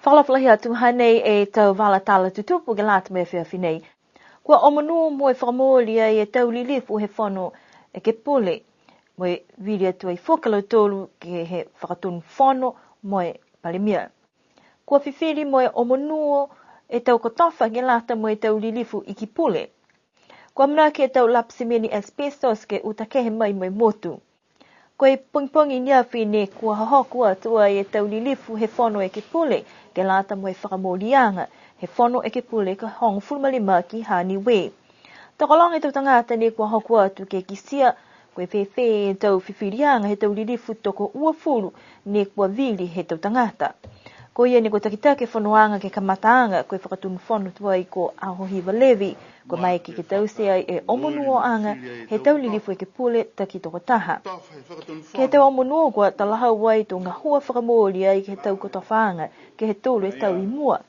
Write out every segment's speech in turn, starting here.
Whakalawhalahi atu hanei e tau wala tala tutupu ke lata me whiawhinei. Kua omanu mo e whakamolia e tau lilifu he whano e ke pule. Mo e viri atu ai whakalau tolu ke he whakatunu whano mo e palimia. Kua whiwhiri mo e omanu e tau kotofa ke lata mo e tau lilifu i ki pule. Kua mana ke tau lapsimeni asbestos ke utakehe mai mo e motu. Kua e pungpungi niawhi ne kua hahoku atua e tau lilifu he whano e ke pule ke lata mo e whakamolianga he whano e ke pule ka hong fulmalima ki Niuean. Takalong e tau tangata ne kua hoku atu ke kisia kua e whewhe e tau whiwhirianga he tau lilifu toko uafuru ne kua vili he tau tangata. Ko ia ni ko takitake whanoanga ke kamataanga koe whakatunu whanu tua i ko ahohiwa levi ko mai ki tau sea e omunuo anga he tau lilifu e ke pule taki toko taha. Ke tau omunuo kua talahau wai to ngā hua whakamoria i ke tau kotowhanga ke he tolu e tau i mua.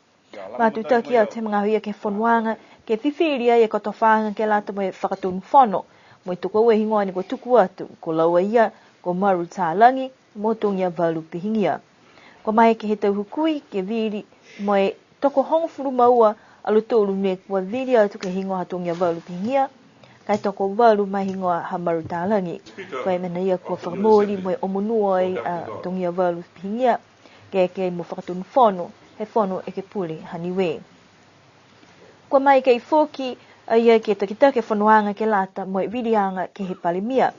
Mātu taki au te mga huia ke whanoanga ke whiwhiria e kotowhanga ke lata mo e whakatunu whano mo i toko ue hingoa ni ko tuku atu ko laua ia ko maru tālangi mo tongia walu pihingia. Ko mai ke he tau hukui ke viri mo e toko hongfuru maua alu tolu ne kua viri atu ke hingoa hatongia walu pihingia. Kai toko walu mai hingoa ha maru tālangi. Ko e mena ia kua whakamori mo e omunua i tongia walu pihingia ke mo whakatunu whano he whano e ke pule Niuean. Ko mai ke i whoki ia ke takitake whanoanga ke lata mo e virianga ke he palimia.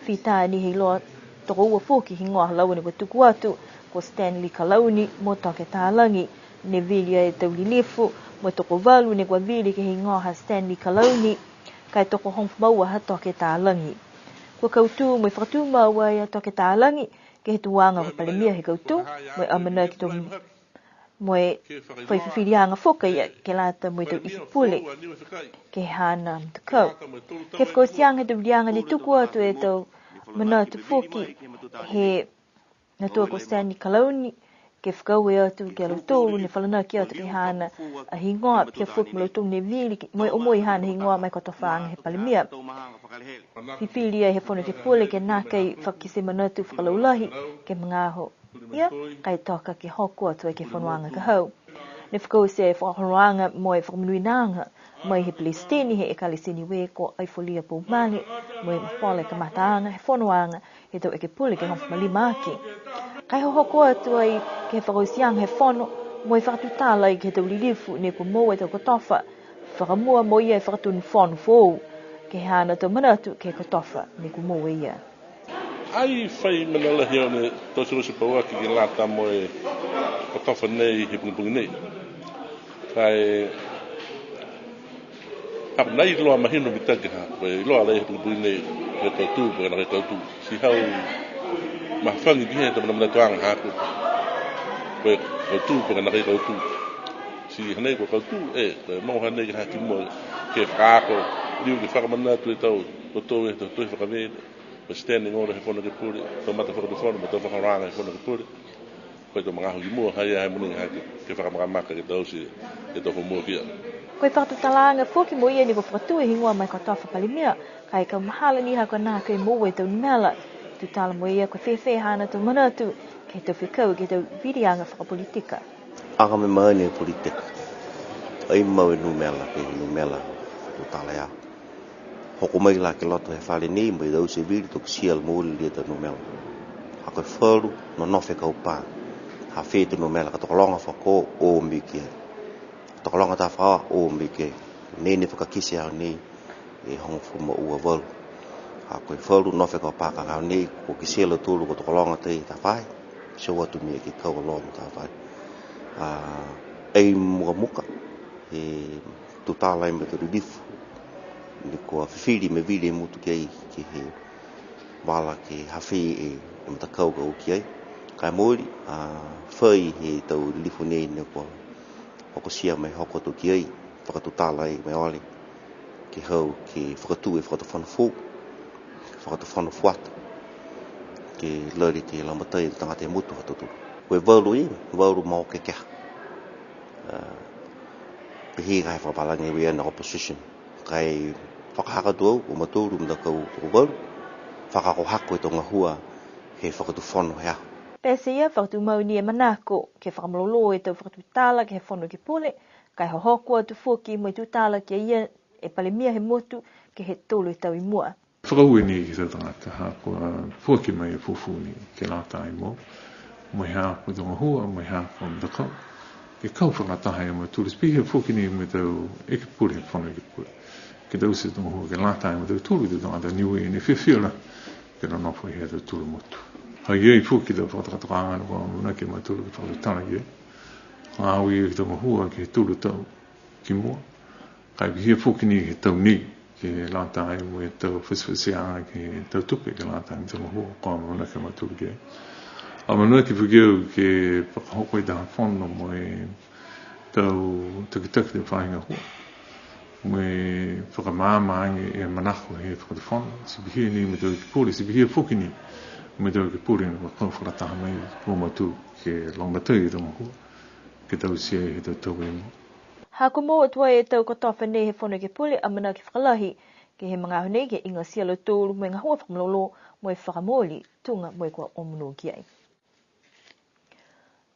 Whita ni he loa toko ua whoki hingoa halaua ni kua tuku atu ko Stanley Kalauni mo toke tālangi ne vili e tau lilifu mo toko walu ne kua vili ke hingoa ha Stanley Kalauni kai toko hongfu maua ha toke tālangi. Kua kautu mo i whakatu maua ia toke tālangi ke he tuanga ko palimia he kautu mo i amana ki tō mo e whaiwhirianga whoka ia ke lata mo i tau ikipule ke hana mtukau. Ke whakausianga tau rianga ni tuku atu e tau mana tu whoki he na tua ko Stanley Kalauni ke whakau e atu ke alotolu ne whalana ki atu ke hana a hingoa pia whoki mo lautung ne vili mo e omoi hana hingoa mai kotowhanga he palimia. Whiwhiria he whono ke pule ke nākei whakise manatu whakalaulahi ke mga aho. Ia, kai toka ke hoku atu e ke whanoanga ka hau. Ne whakau se e whanoanga mo e whakamunuinanga mai he Palestini he e kalisini we ko ai folia po mani mo e whale ka mataanga he whanoanga he tau e ke pule ke hongfu malima aki. Kai hoku atu ai ke whakausianga he whono mo e whakatutala i ke tau lilifu ne ko mo e tau kotofa whakamua mo ia e whakatunu whono fōu ke hana tau manatu ke kotofa ne ko mo e ia. Ai whai manala heo ne tōsirosi pauaki ki lata mo e kotofa nei he pungipungi nei. Kai ap nei loa mahino mi taki ha, koe loa lei he pungipungi nei ke tautu, koe na ke tautu. Si hau mahawhangi ki he ta mana tuanga haku. Koe tautu, koe na ke tautu. Si hanei koe tautu, koe mau hanei ki haki mo ke whakaako, liu ki whakamanatu e tau, koto e tau whakavene. Ko standing order he whono ke pure, tō mata whakatu whono, ma tō whakaranga he whono ke pure. Koe tō mga ahu i mua, hai ai muninga hake, ke whakamakaka ke tausi, ke tō whamua kia. Koe whakatutalanga whoki mo ia ni ko whakatu e hingoa mai kotofa palimia, kai ka mahala ni hako nā koe mo e tau nimela. Tutala mo ia koe whewhe hana tō manatu, ke tau whikau, ke tau virianga whakapolitika. Aka me maani e politika. Ai mau e numela, ke numela, tutala ia. Hoko mai la ke loto he whale nei mai dau se viri toki sial mōli lia ta numela. Hako e wharu no nofe ka upā. Ha whete numela ka tokolonga whako o miki. Tokolonga ta whawa o miki. Nene whakakise au nei e hongfu ma ua walu. Hako e wharu nofe ka upā ka au nei ko ki siala tūru ko tokolonga te ta whai. So watu mea ki kau alonu ta whai. Ei muka muka. E tutala me te ridifu. Ni ko whiwhiri me vile mutu kei ke he wala ke hawhi e matakau ka uki ai. Kai mōri, whai he tau lifu nei ne ko hoko sia mai hoko tu ki ai, whakatutala ai me ole. Ke hau ke whakatu e whakatu whanu fō, whakatu whanu whuata. Ke lari ke lamatai tangate mutu hatutu. Koe wauru e, wauru mau ke kia. Pehi kai whapalangi wea na opposition. Kai whakahakatu au, o matūru mda kau o waru, whakako hako e tonga hua he whakatu whono hea. Pesia whakatu mauni e manako ke whakamololo e tau whakatu tala ke he whono ke pule, kai hoko atu fuki mo i tu tala ke ia e palemia he motu ke he tolu e tau i mua. Whakaue ni ki tau tangata hako fuki mai e fufu ni ke lata i mo. Mo i hako tonga hua, mo i hako mdakau. Ke kau whakataha e mo tūris pihe fuki ni me tau e ke pule, he whono e ke pule. Ke tau se tonga hua ke lata i mo tau tūru te tangata Niuean 24th ke no nofo i he tau tūru motu. Hai ei fuki tau whakatakataka anu kua muna ke mai tūru ke whakatana i e. Ngāwi e ki tonga hua ke he tūru tau ki mua. Kai pihe fuki ni ke tau ni ke lata i mo e tau whiswhisianga ke tau tupe ke lata i tonga hua kua muna ke mai tūru ke e. A manua ki whakeu ke whakahoko i taha whono mo e tau tukitaki te whahinga hua. Mo e whakamāmaangi e manako he whakatu whono. Sibihia ni me tau ki pūre, sibihia whuki ni me tau ki pūre ni wakau whakataha mai kua matu ke longmatui i tonga hua. Ke tau sia he tau tau e mo. Hako mō atua e tau katofa nei he whono ke pule a mana ki whakalahi ke he mga hone ke inga sialo tōru mo e ngahua whakamololo mo e whakamoli tunga mo e kua omunu ki ai.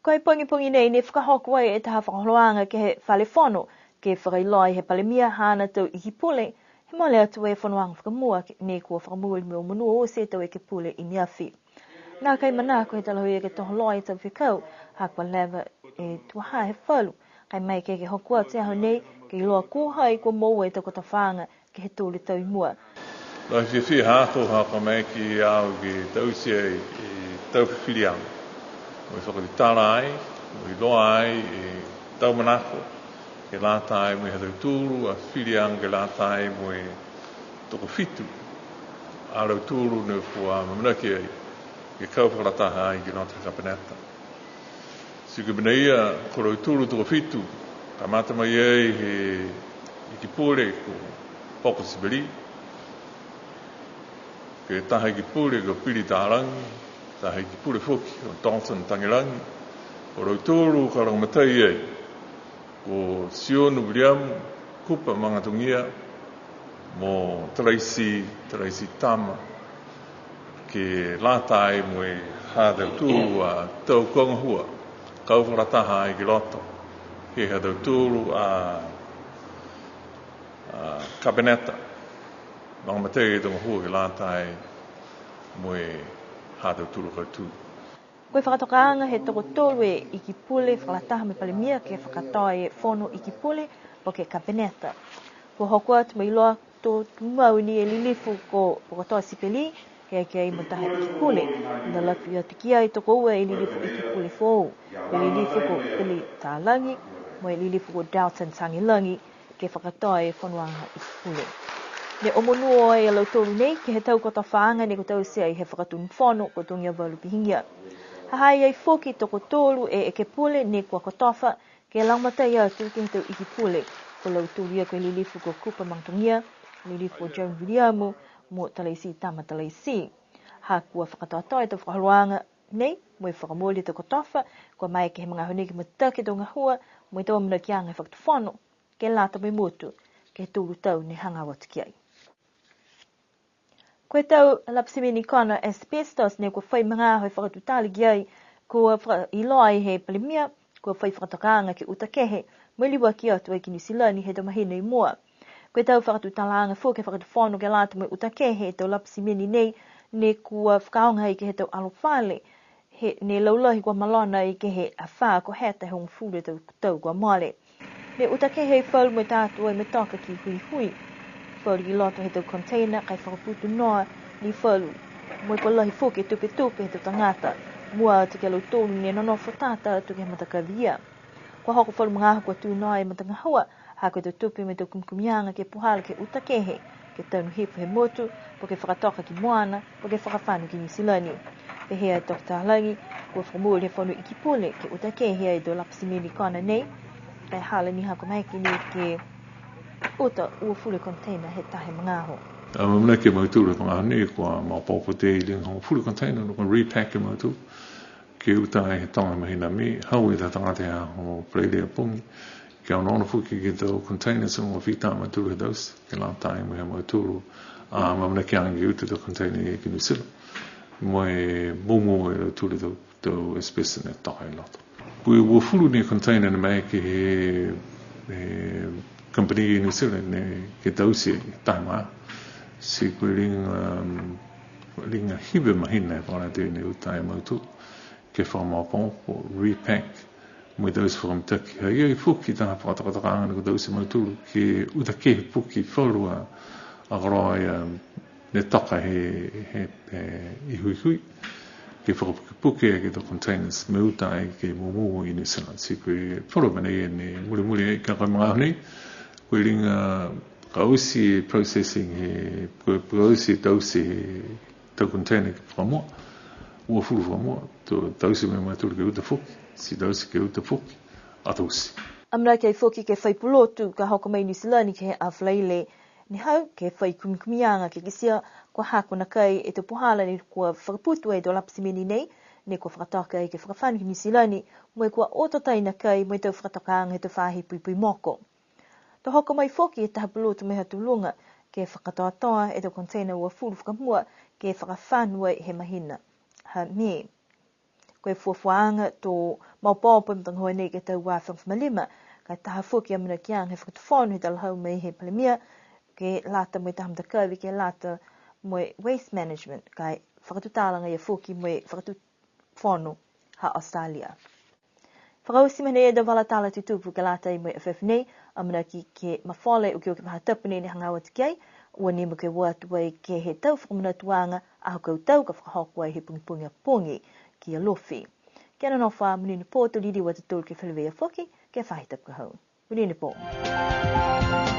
Koe pongi nei ne whakahoko ai e taha whakaholoanga ke he whale whono ke whakailoi he palemia hana tau i ki pule he mole atu e whanoanga whakamua ne kua whakamuli me o manua o se tau e ke pule i niawhi. Nā kai manako he talahui e ke toholoi tau whikau hakwa lewa e tuaha he whalu kai mai ke hokua te aho nei ke iloa kōhai kua mou e tau kotawhanga ke he tōle tau i mua. Lai whiwhi hātou haka mai ki au ki tau sia i tau whiwhirianga. Mo i whakati tala ai, mo i loa ai i tau manako, ke lata ai mo i hatau tūru, a whiwhirianga ke lata ai mo i toko whitu. A rau tūru ne kua mamanaki ai, ke kau whakarataha ai ki nota kapaneta. Siku bina ia, ko rau tūru toko whitu, ka mata mai ai he i ki pōre ko poko siberi, ke taha i ki pūre ko piri tārangi, taha i ki pūre whoki o Dalton Tangirangi, o rau tōru ka rangamatai ai, ko Sionu William, kupa mangatungia, mo Tracy Tama, ke lata ai mo e hādau tūru a tau kongahua, kau wharataha ai ki loto, he hādau tūru a kabineta, mangamatei e tonga hua ke lata ai mo e hādau tūru koutu. Koe whakatokaanga he toko tōru e i ki pule whakalataha me palemia ke whakatoa e whono i ki pule po ke kabineta. Ko hoko atu mai loa tō tumau ni e lilifu ko whakatoa sipeli ke ai mataha i ki pule. Nā laku ia tiki ai toko ua e lilifu i ki pule whou. E lilifu ko Pili Tālangi, mo e lilifu ko Dalton Tangirangi ke whakatoa e whonoanga i ki pule. Ne omonua e lau tōru nei ke he tau kota whaanga ne ko tau sea i he whakatunu whono ko tongia walu pihingia. Hahai ai whoki toko tōru e ke pule ne kua kotofa ke laumatai atu ke he tau i ki pule. Ko lau tōru ia koe lilifu ko Kupa Mangtongia, lilifu ko Joan Williamu, mo Talaisi Tama Talaisi. Ha kua whakatoa e tau whakaharuanga nei, mo e whakamoli te kotofa, kua mai ke he mga hone ki matake tō ngahua, mo e tau amana ki anga e whakatu whono, ke lata mai motu, ke he tōru tau ne hanga watu ki ai. Koe tau lapsimini kona asbestos ne kua whai mga hoi whakatu tali ki ai, kua iloi he palimia, kua whai whakatokaanga ki utakehe, mo liwa ki atu ai ki New Zealand he tau mahina i mua. Koe tau whakatu talaanga fo ke whakatu whono ke lata mo utakehe tau lapsimini nei, ne kua whakaonga i ke he tau alofale, ne laulahi kua malona i ke he awha ko heta he hong fure tau kua male. Ne utakehe i whau mo tātua i me toka ki hui. Whau i loto he tau container kai whakaputu noa ni whau. Mo i palahi whoke tupe he tau tangata. Mua atu ke lau tōru ne nonofo tāta atu ke matakavia. Kua hoko whau mga ahu kua tū noa i matangahua, hako tau tupe me tau kumkumianga ke puhala ke utakehe, ke taunu hipo he motu, po ke whakatoka ki moana, po ke whakawhanu ki New Zealand. Pehea Dr. Tālangi, kua whakamua he whanu i ki pule ke utakehe ai do lapsimini kona nei, kai hala ni hako maiki ni ke uta ua fule container he tahe mga aho. Mamana ke mautūra ko ngā nei kua maupopo te i ling hong fule container no kon repack ke mautū ke uta he tonga mahina me hau e ta tangate a ho preilea pungi ke au nona fuki ke tau container sa ngā whita mautūra daus ke lau tai mo he mautūru mamana ke angi uta tau container e ki New Zealand Moe momo e tūle tau espèce ne tae lato. Pui ua fulu ni container na mai ke he company i New Zealand ne ke tausi taima si koe ringa hibe mahina e whana te ne utai mautu ke whamapon o repack mo tausi whakamtaki. Hei fuki taha whakatakataka ko tausi mautu ke utake puki whalua agaroi ne taka he ihui ke whakapuke ke to containers me utai ke momo i New Zealand si koe whalu mana e ne muli e ka mga honi koe ringa kausi processing he kausi tausi tau container ke whamoa ua fulu whamoa to tausi me maturi ke uta fuki si tausi ke uta fuki a tausi Amra kei foki ke whaipulotu ka hoko mai New Zealand ke he awhleile ni hau ke whai kumikumianga ke kisia kua hako na kai e te pohala ni kua whakaputu e do lapsimini nei ne kua whakataka e ke whakawhanu ki New Zealand mo kua ototai na kai mo te whakatakaanga he te whahi pui moko. To hoko mai foki e taha pulotu meha tulunga ke whakatoatoa e te container ua fulu whakamua ke whakawhanua he mahina. Ha me. Koe fuafuaanga to maupaupa mtangoa nei ke tau wā whangwhamalima ka taha foki amina kiang he whakatawhanu he talahau mai he palemia ke lata mo taha mtakawi ke lata mo waste management kai whakatutālanga ia foki mo whakatawhanu ha Australia. Whakausi mene e da walatala tutupu ke lata i mo FF nei amina ki ke mawhale o ke mahatapane ni hangawa tikai ua ni mo ke watuai ke he tau whakamanatuanga a hokau tau ka whakahokua he pungi ki a lofi. Kia no wha munini pō to liri wa te tolu ke whalewea foki ke whahitap ka hau. Munini pō.